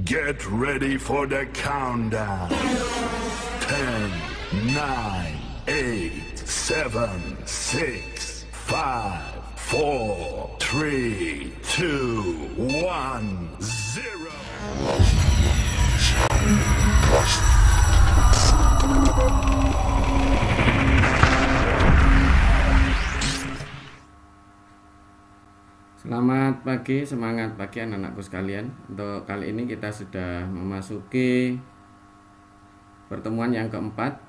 Get ready for the countdown. 10, 9, 8, 7, 6, 5, 4, 3, 2, 1, 0. Selamat pagi, semangat pagi anak-anakku sekalian. Untuk kali ini kita sudah memasuki pertemuan yang keempat,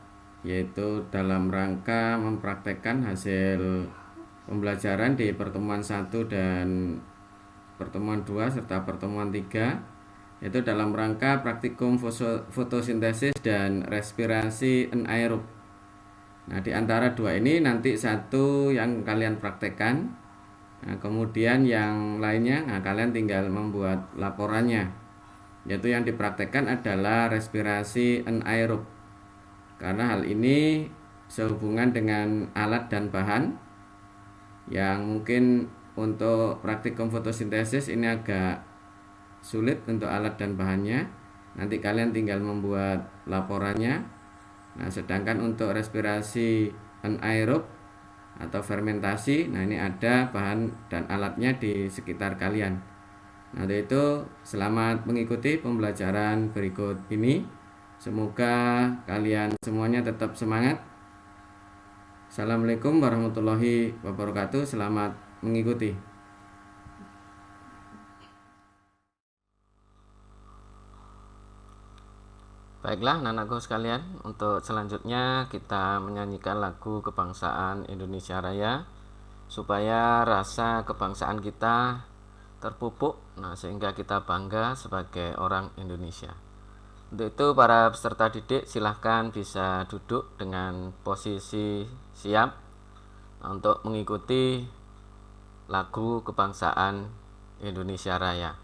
yaitu dalam rangka mempraktekkan hasil pembelajaran di pertemuan 1 dan pertemuan 2 serta pertemuan 3, yaitu dalam rangka praktikum fotosintesis dan respirasi anaerob. Nah, di antara dua ini nanti satu yang kalian praktekkan. Nah, kemudian yang lainnya, kalian tinggal membuat laporannya, yaitu yang dipraktekkan adalah respirasi anaerob. Karena hal ini sehubungan dengan alat dan bahan, yang mungkin untuk praktikum fotosintesis ini agak sulit untuk alat dan bahannya. Nanti kalian tinggal membuat laporannya. Nah, sedangkan untuk respirasi anaerob atau fermentasi, nah ini ada bahan dan alatnya di sekitar kalian. Nah, untuk itu selamat mengikuti pembelajaran berikut ini. Semoga kalian semuanya tetap semangat. Assalamualaikum warahmatullahi wabarakatuh. Selamat mengikuti. Baiklah anak-anakku sekalian, untuk selanjutnya kita menyanyikan lagu kebangsaan Indonesia Raya supaya rasa kebangsaan kita terpupuk, sehingga kita bangga sebagai orang Indonesia. Untuk itu para peserta didik silahkan bisa duduk dengan posisi siap untuk mengikuti lagu kebangsaan Indonesia Raya.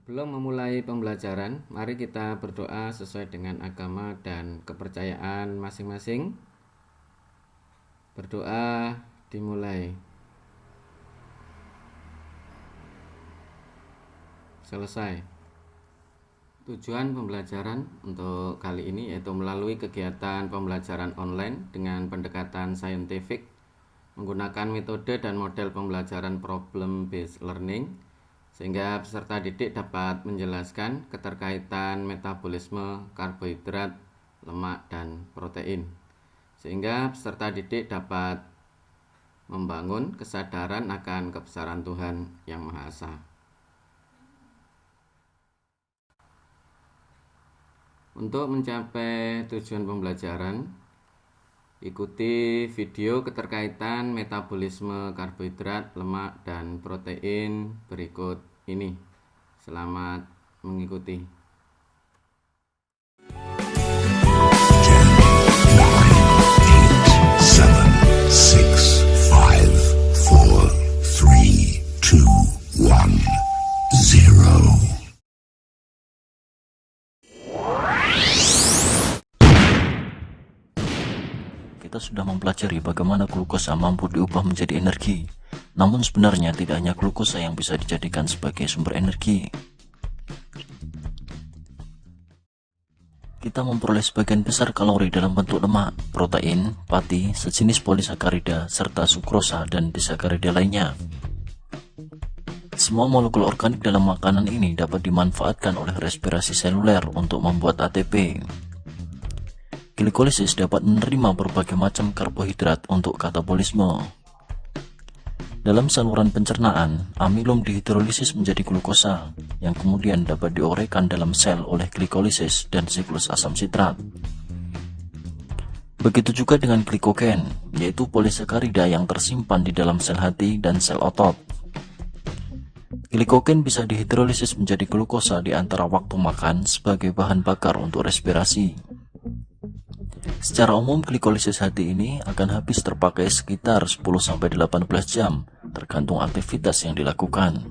Sebelum memulai pembelajaran, mari kita berdoa sesuai dengan agama dan kepercayaan masing-masing. Berdoa dimulai. Selesai. Tujuan pembelajaran untuk kali ini yaitu melalui kegiatan pembelajaran online dengan pendekatan saintifik menggunakan metode dan model pembelajaran problem based learning, sehingga peserta didik dapat menjelaskan keterkaitan metabolisme karbohidrat, lemak, dan protein, sehingga peserta didik dapat membangun kesadaran akan kebesaran Tuhan Yang Maha Esa. Untuk mencapai tujuan pembelajaran, ikuti video keterkaitan metabolisme karbohidrat, lemak, dan protein berikut ini. Selamat mengikuti. 10, 9, 8, 7, 6, 5, 4, 3, 2, 1, 0. Kita sudah mempelajari bagaimana glukosa mampu diubah menjadi energi. Namun sebenarnya tidak hanya glukosa yang bisa dijadikan sebagai sumber energi. Kita memperoleh sebagian besar kalori dalam bentuk lemak, protein, pati, sejenis polisakarida, serta sukrosa dan disakarida lainnya. Semua molekul organik dalam makanan ini dapat dimanfaatkan oleh respirasi seluler untuk membuat ATP. Glikolisis dapat menerima berbagai macam karbohidrat untuk katabolisme. Dalam saluran pencernaan, amilum dihidrolisis menjadi glukosa, yang kemudian dapat diuraikan dalam sel oleh glikolisis dan siklus asam sitrat. Begitu juga dengan glikogen, yaitu polisakarida yang tersimpan di dalam sel hati dan sel otot. Glikogen bisa dihidrolisis menjadi glukosa di antara waktu makan sebagai bahan bakar untuk respirasi. Secara umum, glikolisis hati ini akan habis terpakai sekitar 10-18 jam, tergantung aktivitas yang dilakukan.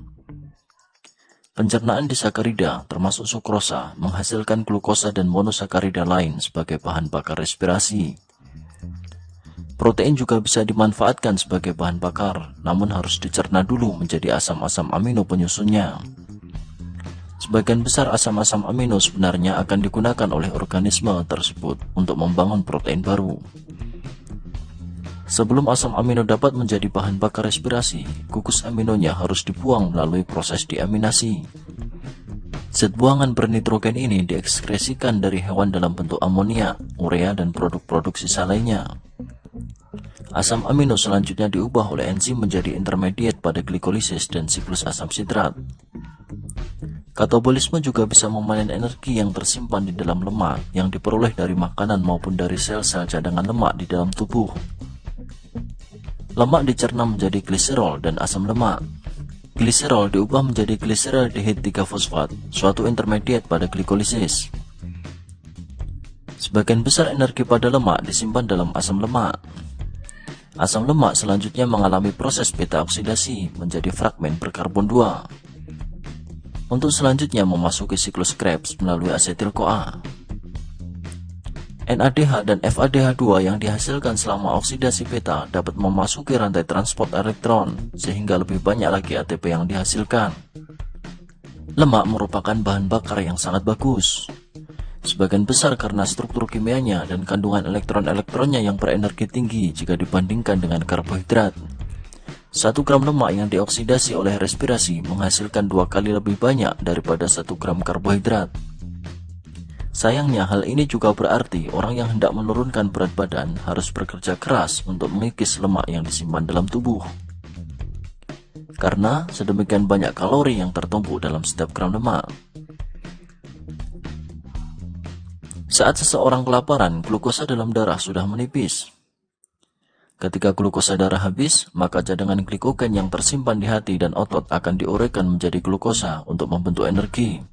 Pencernaan disakarida, termasuk sukrosa, menghasilkan glukosa dan monosakarida lain sebagai bahan bakar respirasi. Protein juga bisa dimanfaatkan sebagai bahan bakar, namun harus dicerna dulu menjadi asam-asam amino penyusunnya. Sebagian besar asam-asam amino sebenarnya akan digunakan oleh organisme tersebut untuk membangun protein baru. Sebelum asam amino dapat menjadi bahan bakar respirasi, gugus aminonya harus dibuang melalui proses diaminasi. Zat buangan bernitrogen ini diekskresikan dari hewan dalam bentuk amonia, urea, dan produk-produk sisa lainnya. Asam amino selanjutnya diubah oleh enzim menjadi intermediate pada glikolisis dan siklus asam sitrat. Katabolisme juga bisa memanen energi yang tersimpan di dalam lemak yang diperoleh dari makanan maupun dari sel-sel cadangan lemak di dalam tubuh. Lemak dicerna menjadi gliserol dan asam lemak. Gliserol diubah menjadi gliseraldehyde 3-fosfat, suatu intermediate pada glikolisis. Sebagian besar energi pada lemak disimpan dalam asam lemak. Asam lemak selanjutnya mengalami proses beta oksidasi menjadi fragmen berkarbon 2. Untuk selanjutnya memasuki siklus Krebs melalui asetil-CoA. NADH dan FADH2 yang dihasilkan selama oksidasi beta dapat memasuki rantai transport elektron, sehingga lebih banyak lagi ATP yang dihasilkan. Lemak merupakan bahan bakar yang sangat bagus, sebagian besar karena struktur kimianya dan kandungan elektron-elektronnya yang berenergi tinggi jika dibandingkan dengan karbohidrat. 1 gram lemak yang dioksidasi oleh respirasi menghasilkan 2 kali lebih banyak daripada 1 gram karbohidrat. Sayangnya, hal ini juga berarti orang yang hendak menurunkan berat badan harus bekerja keras untuk mengikis lemak yang disimpan dalam tubuh. Karena sedemikian banyak kalori yang tertumpuk dalam setiap gram lemak. Saat seseorang kelaparan, glukosa dalam darah sudah menipis. Ketika glukosa darah habis, maka cadangan glikogen yang tersimpan di hati dan otot akan diuraikan menjadi glukosa untuk membentuk energi.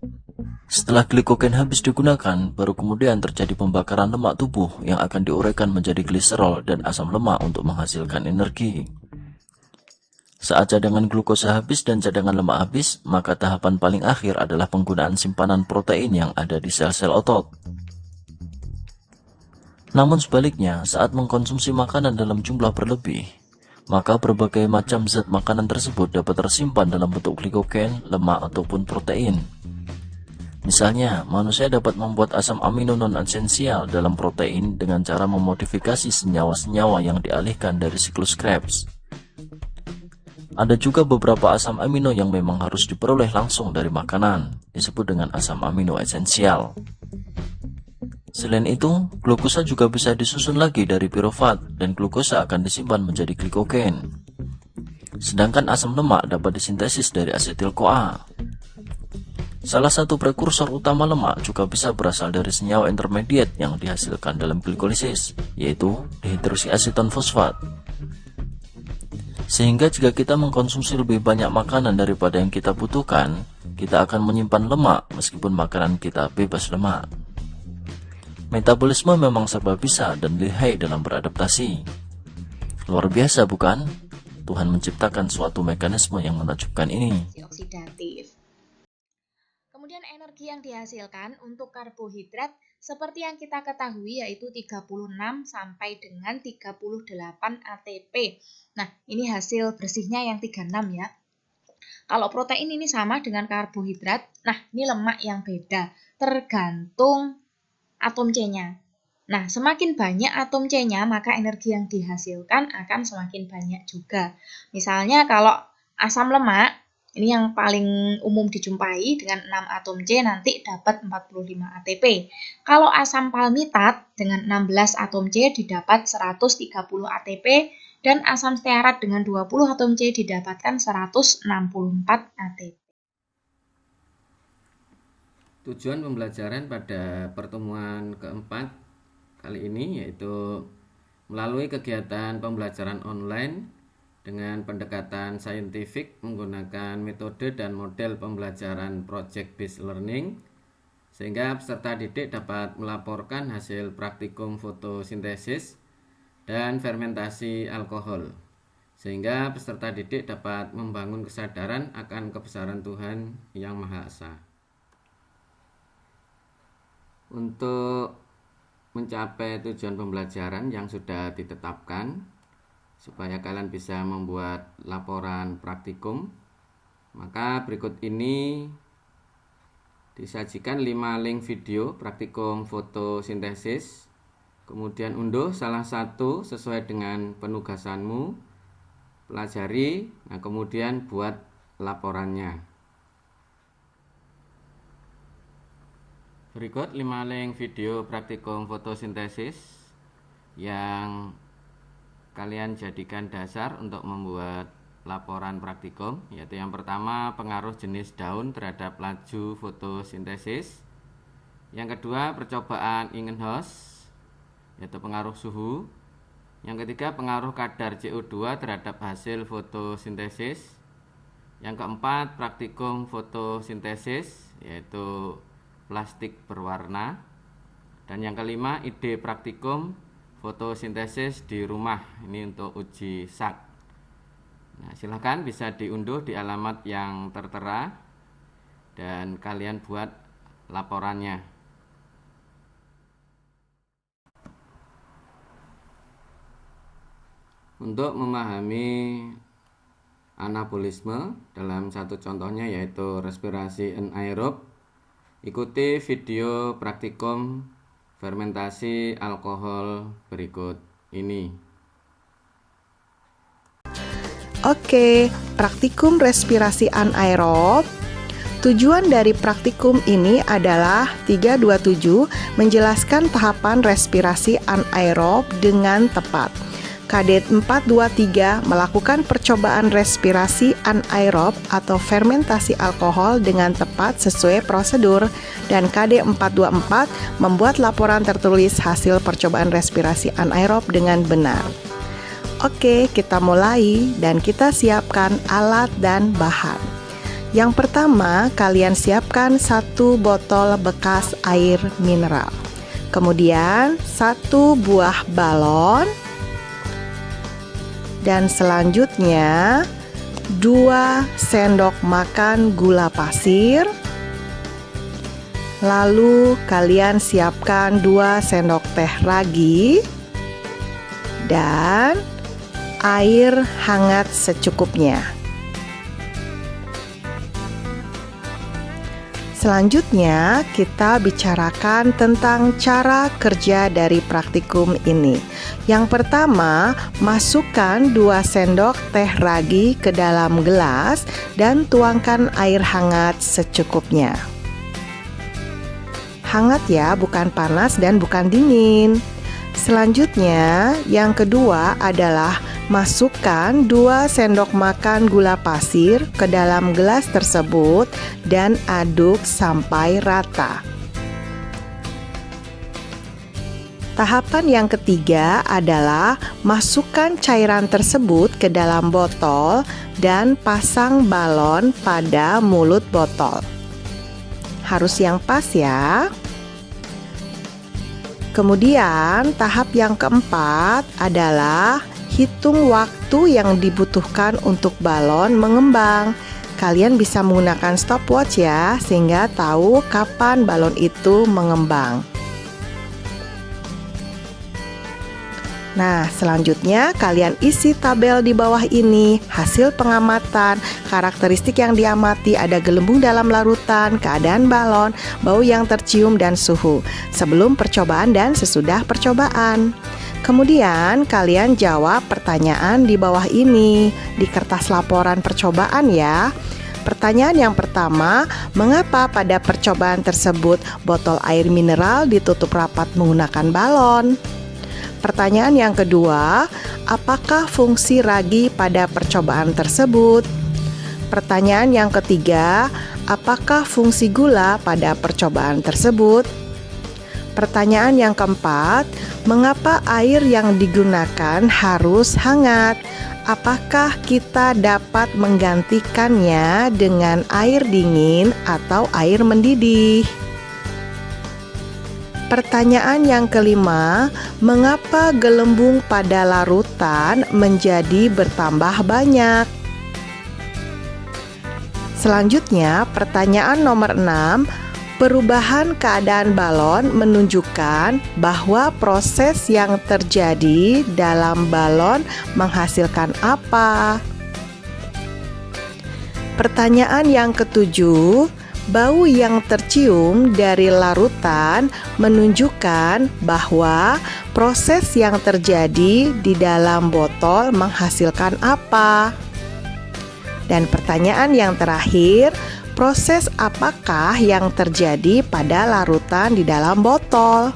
Setelah glikogen habis digunakan, baru kemudian terjadi pembakaran lemak tubuh yang akan diuraikan menjadi gliserol dan asam lemak untuk menghasilkan energi. Saat cadangan glukosa habis dan cadangan lemak habis, maka tahapan paling akhir adalah penggunaan simpanan protein yang ada di sel-sel otot. Namun sebaliknya, saat mengkonsumsi makanan dalam jumlah berlebih, maka berbagai macam zat makanan tersebut dapat tersimpan dalam bentuk glikogen, lemak, ataupun protein. Misalnya, manusia dapat membuat asam amino non-esensial dalam protein dengan cara memodifikasi senyawa-senyawa yang dialihkan dari siklus Krebs. Ada juga beberapa asam amino yang memang harus diperoleh langsung dari makanan, disebut dengan asam amino esensial. Selain itu, glukosa juga bisa disusun lagi dari pirofat, dan glukosa akan disimpan menjadi glikogen. Sedangkan asam lemak dapat disintesis dari asetil-CoA. Salah satu prekursor utama lemak juga bisa berasal dari senyawa intermediate yang dihasilkan dalam glikolisis, yaitu dihidroksiaseton fosfat. Sehingga jika kita mengkonsumsi lebih banyak makanan daripada yang kita butuhkan, kita akan menyimpan lemak meskipun makanan kita bebas lemak. Metabolisme memang serba bisa dan lihai dalam beradaptasi. Luar biasa bukan? Tuhan menciptakan suatu mekanisme yang menakjubkan ini. Oksidatif. Kemudian energi yang dihasilkan untuk karbohidrat seperti yang kita ketahui yaitu 36 sampai dengan 38 ATP. Nah, ini hasil bersihnya yang 36 ya. Kalau protein ini sama dengan karbohidrat, nah ini lemak yang beda, tergantung atom C-nya. Nah, semakin banyak atom C-nya, maka energi yang dihasilkan akan semakin banyak juga. Misalnya kalau asam lemak, ini yang paling umum dijumpai dengan 6 atom C nanti dapat 45 ATP. Kalau asam palmitat dengan 16 atom C didapat 130 ATP dan asam stearat dengan 20 atom C didapatkan 164 ATP. Tujuan pembelajaran pada pertemuan keempat kali ini yaitu melalui kegiatan pembelajaran online dengan pendekatan saintifik menggunakan metode dan model pembelajaran project based learning, sehingga peserta didik dapat melaporkan hasil praktikum fotosintesis dan fermentasi alkohol, sehingga peserta didik dapat membangun kesadaran akan kebesaran Tuhan Yang Maha Esa. Untuk mencapai tujuan pembelajaran yang sudah ditetapkan, supaya kalian bisa membuat laporan praktikum, maka berikut ini disajikan 5 link video praktikum fotosintesis. Kemudian unduh salah satu sesuai dengan penugasanmu, pelajari, nah kemudian buat laporannya. Berikut 5 link video praktikum fotosintesis yang kalian jadikan dasar untuk membuat laporan praktikum, yaitu yang pertama pengaruh jenis daun terhadap laju fotosintesis, yang kedua percobaan Ingenhousz yaitu pengaruh suhu, yang ketiga pengaruh kadar CO2 terhadap hasil fotosintesis, yang keempat praktikum fotosintesis yaitu plastik berwarna, dan yang kelima ide praktikum fotosintesis di rumah, ini untuk uji sak. Nah, silahkan bisa diunduh di alamat yang tertera dan kalian buat laporannya. Untuk memahami anabolisme dalam satu contohnya yaitu respirasi anaerob, ikuti video praktikum fermentasi alkohol berikut ini. Oke, praktikum respirasi anaerob. Tujuan dari praktikum ini adalah 327 menjelaskan tahapan respirasi anaerob dengan tepat. Kadet 423 melakukan percobaan respirasi anaerob atau fermentasi alkohol dengan tepat sesuai prosedur, dan KD 424 membuat laporan tertulis hasil percobaan respirasi anaerob dengan benar. Oke, kita mulai dan kita siapkan alat dan bahan. Yang pertama, kalian siapkan 1 botol bekas air mineral. Kemudian 1 buah balon. Dan selanjutnya 2 sendok makan gula pasir. Lalu kalian siapkan 2 sendok teh ragi dan air hangat secukupnya. Selanjutnya, kita bicarakan tentang cara kerja dari praktikum ini. Yang pertama, masukkan 2 sendok teh ragi ke dalam gelas dan tuangkan air hangat secukupnya. Hangat ya, bukan panas dan bukan dingin. Selanjutnya, yang kedua adalah masukkan 2 sendok makan gula pasir ke dalam gelas tersebut dan aduk sampai rata. Tahapan yang ketiga adalah masukkan cairan tersebut ke dalam botol dan pasang balon pada mulut botol. Harus yang pas ya. Kemudian tahap yang keempat adalah hitung waktu yang dibutuhkan untuk balon mengembang. Kalian bisa menggunakan stopwatch ya, sehingga tahu kapan balon itu mengembang. Nah, selanjutnya kalian isi tabel di bawah ini. Hasil pengamatan, karakteristik yang diamati ada gelembung dalam larutan, keadaan balon, bau yang tercium, dan suhu sebelum percobaan dan sesudah percobaan. Kemudian kalian jawab pertanyaan di bawah ini di kertas laporan percobaan ya. Pertanyaan yang pertama, mengapa pada percobaan tersebut botol air mineral ditutup rapat menggunakan balon? Pertanyaan yang kedua, apakah fungsi ragi pada percobaan tersebut? Pertanyaan yang ketiga, apakah fungsi gula pada percobaan tersebut? Pertanyaan yang keempat, mengapa air yang digunakan harus hangat? Apakah kita dapat menggantikannya dengan air dingin atau air mendidih? Pertanyaan yang kelima, mengapa gelembung pada larutan menjadi bertambah banyak? Selanjutnya, pertanyaan nomor 6, perubahan keadaan balon menunjukkan bahwa proses yang terjadi dalam balon menghasilkan apa? Pertanyaan yang ketujuh, bau yang tercium dari larutan menunjukkan bahwa proses yang terjadi di dalam botol menghasilkan apa? Dan pertanyaan yang terakhir, proses apakah yang terjadi pada larutan di dalam botol?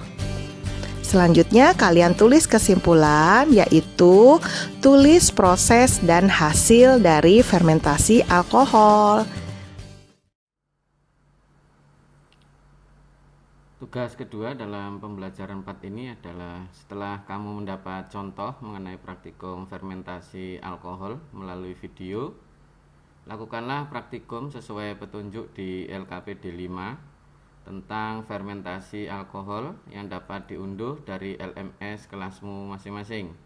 Selanjutnya kalian tulis kesimpulan, yaitu tulis proses dan hasil dari fermentasi alkohol. Tugas kedua dalam pembelajaran 4 ini adalah setelah kamu mendapat contoh mengenai praktikum fermentasi alkohol melalui video, lakukanlah praktikum sesuai petunjuk di LKPD 5 tentang fermentasi alkohol yang dapat diunduh dari LMS kelasmu masing-masing.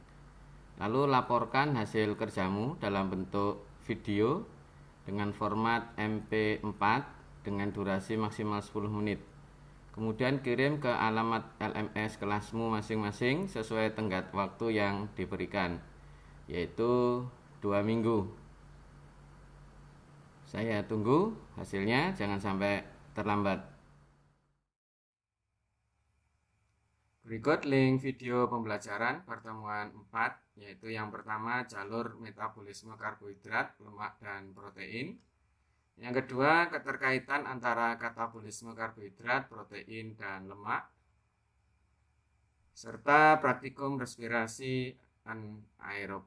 Lalu laporkan hasil kerjamu dalam bentuk video dengan format MP4 dengan durasi maksimal 10 menit. Kemudian kirim ke alamat LMS kelasmu masing-masing sesuai tenggat waktu yang diberikan, yaitu 2 minggu. Saya tunggu hasilnya, jangan sampai terlambat. Berikut link video pembelajaran pertemuan 4, yaitu yang pertama jalur metabolisme karbohidrat, lemak, dan protein. Yang kedua, keterkaitan antara katabolisme karbohidrat, protein, dan lemak, serta praktikum respirasi anaerob.